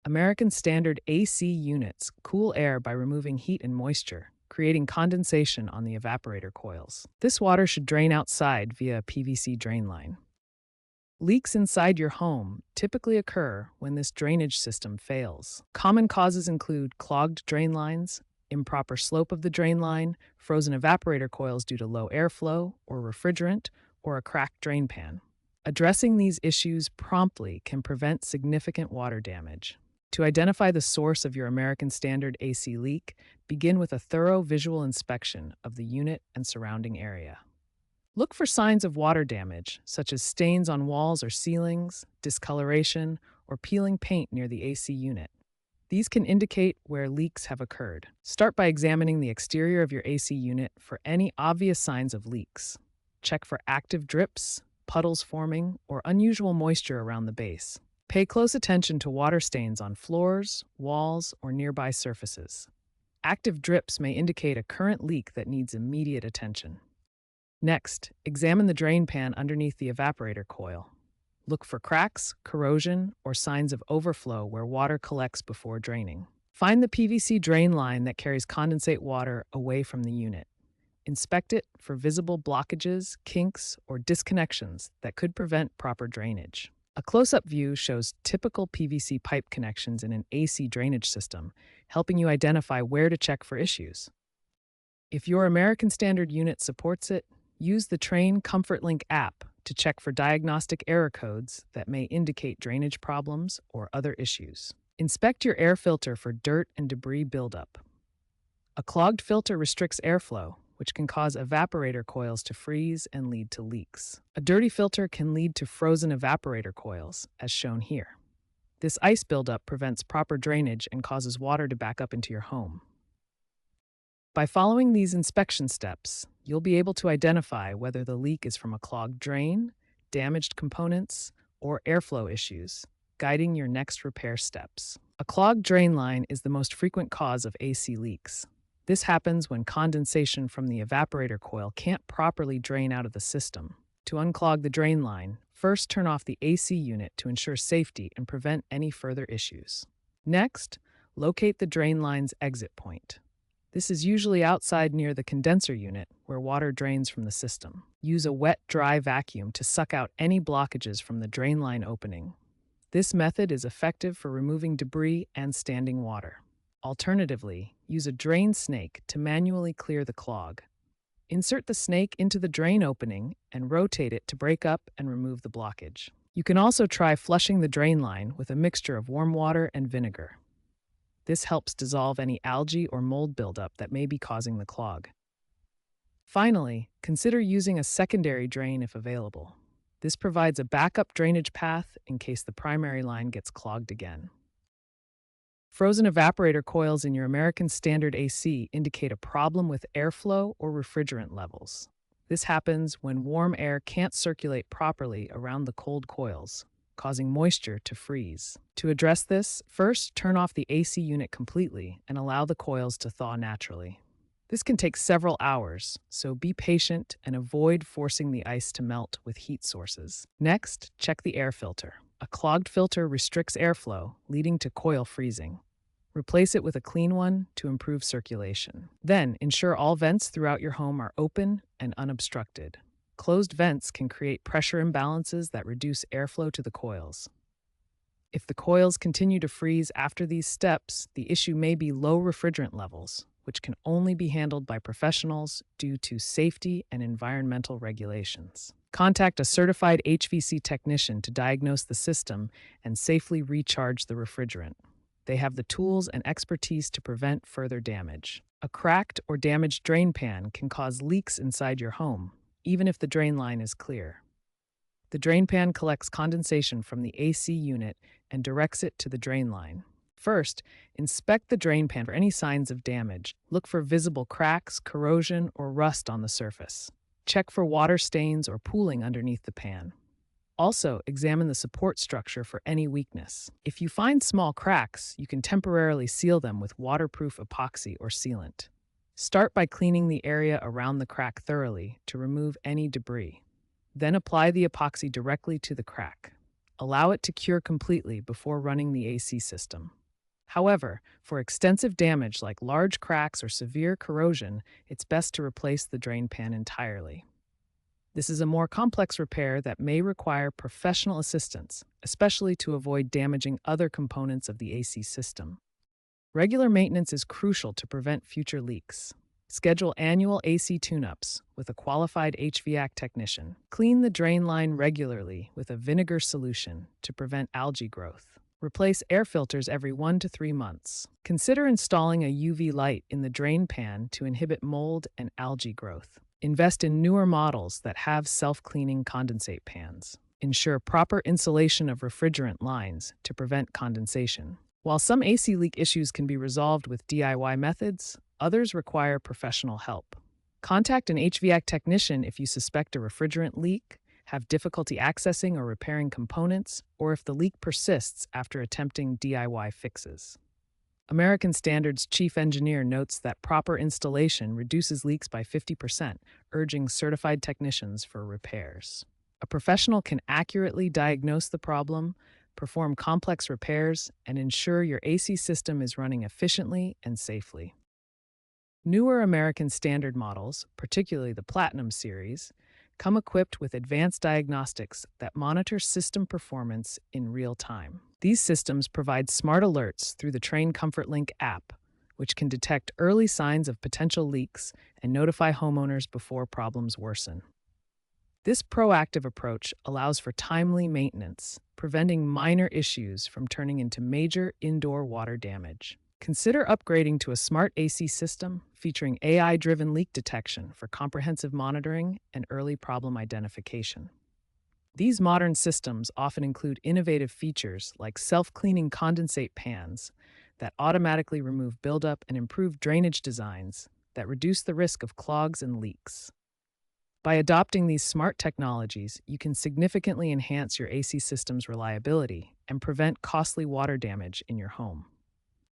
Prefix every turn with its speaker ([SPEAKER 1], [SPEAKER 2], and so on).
[SPEAKER 1] American Standard AC units cool air by removing heat and moisture, creating condensation on the evaporator coils. This water should drain outside via a PVC drain line. Leaks inside your home typically occur when this drainage system fails. Common causes include clogged drain lines, improper slope of the drain line, frozen evaporator coils due to low airflow or refrigerant, or a cracked drain pan. Addressing these issues promptly can prevent significant water damage. To identify the source of your American Standard AC leak, begin with a thorough visual inspection of the unit and surrounding area. Look for signs of water damage, such as stains on walls or ceilings, discoloration, or peeling paint near the AC unit. These can indicate where leaks have occurred. Start by examining the exterior of your AC unit for any obvious signs of leaks. Check for active drips, puddles forming, or unusual moisture around the base. Pay close attention to water stains on floors, walls, or nearby surfaces. Active drips may indicate a current leak that needs immediate attention. Next, examine the drain pan underneath the evaporator coil. Look for cracks, corrosion, or signs of overflow where water collects before draining. Find the PVC drain line that carries condensate water away from the unit. Inspect it for visible blockages, kinks, or disconnections that could prevent proper drainage. A close-up view shows typical PVC pipe connections in an AC drainage system, helping you identify where to check for issues. If your American Standard unit supports it, use the Train ComfortLink app to check for diagnostic error codes that may indicate drainage problems or other issues. Inspect your air filter for dirt and debris buildup. A clogged filter restricts airflow, which can cause evaporator coils to freeze and lead to leaks. A dirty filter can lead to frozen evaporator coils, as shown here. This ice buildup prevents proper drainage and causes water to back up into your home. By following these inspection steps, you'll be able to identify whether the leak is from a clogged drain, damaged components, or airflow issues, guiding your next repair steps. A clogged drain line is the most frequent cause of AC leaks. This happens when condensation from the evaporator coil can't properly drain out of the system. To unclog the drain line, first turn off the AC unit to ensure safety and prevent any further issues. Next, locate the drain line's exit point. This is usually outside near the condenser unit, where water drains from the system. Use a wet, dry vacuum to suck out any blockages from the drain line opening. This method is effective for removing debris and standing water. Alternatively, use a drain snake to manually clear the clog. Insert the snake into the drain opening and rotate it to break up and remove the blockage. You can also try flushing the drain line with a mixture of warm water and vinegar. This helps dissolve any algae or mold buildup that may be causing the clog. Finally, consider using a secondary drain if available. This provides a backup drainage path in case the primary line gets clogged again. Frozen evaporator coils in your American Standard AC indicate a problem with airflow or refrigerant levels. This happens when warm air can't circulate properly around the cold coils, causing moisture to freeze. To address this, first turn off the AC unit completely and allow the coils to thaw naturally. This can take several hours, so be patient and avoid forcing the ice to melt with heat sources. Next, check the air filter. A clogged filter restricts airflow, leading to coil freezing. Replace it with a clean one to improve circulation. Then, ensure all vents throughout your home are open and unobstructed. Closed vents can create pressure imbalances that reduce airflow to the coils. If the coils continue to freeze after these steps, the issue may be low refrigerant levels, which can only be handled by professionals due to safety and environmental regulations. Contact a certified HVAC technician to diagnose the system and safely recharge the refrigerant. They have the tools and expertise to prevent further damage. A cracked or damaged drain pan can cause leaks inside your home, even if the drain line is clear. The drain pan collects condensation from the AC unit and directs it to the drain line. First, inspect the drain pan for any signs of damage. Look for visible cracks, corrosion, or rust on the surface. Check for water stains or pooling underneath the pan. Also, examine the support structure for any weakness. If you find small cracks, you can temporarily seal them with waterproof epoxy or sealant. Start by cleaning the area around the crack thoroughly to remove any debris. Then apply the epoxy directly to the crack. Allow it to cure completely before running the AC system. However, for extensive damage like large cracks or severe corrosion, it's best to replace the drain pan entirely. This is a more complex repair that may require professional assistance, especially to avoid damaging other components of the AC system. Regular maintenance is crucial to prevent future leaks. Schedule annual AC tune-ups with a qualified HVAC technician. Clean the drain line regularly with a vinegar solution to prevent algae growth. Replace air filters every 1 to 3 months. Consider installing a UV light in the drain pan to inhibit mold and algae growth. Invest in newer models that have self-cleaning condensate pans. Ensure proper insulation of refrigerant lines to prevent condensation. While some AC leak issues can be resolved with DIY methods, others require professional help. Contact an HVAC technician if you suspect a refrigerant leak, have difficulty accessing or repairing components, or if the leak persists after attempting DIY fixes. American Standard's chief engineer notes that proper installation reduces leaks by 50%, urging certified technicians for repairs. A professional can accurately diagnose the problem, perform complex repairs, and ensure your AC system is running efficiently and safely. Newer American Standard models, particularly the Platinum series, come equipped with advanced diagnostics that monitor system performance in real time. These systems provide smart alerts through the Train Comfort Link app, which can detect early signs of potential leaks and notify homeowners before problems worsen. This proactive approach allows for timely maintenance, preventing minor issues from turning into major indoor water damage. Consider upgrading to a smart AC system featuring AI-driven leak detection for comprehensive monitoring and early problem identification. These modern systems often include innovative features like self-cleaning condensate pans that automatically remove buildup and improve drainage designs that reduce the risk of clogs and leaks. By adopting these smart technologies, you can significantly enhance your AC system's reliability and prevent costly water damage in your home.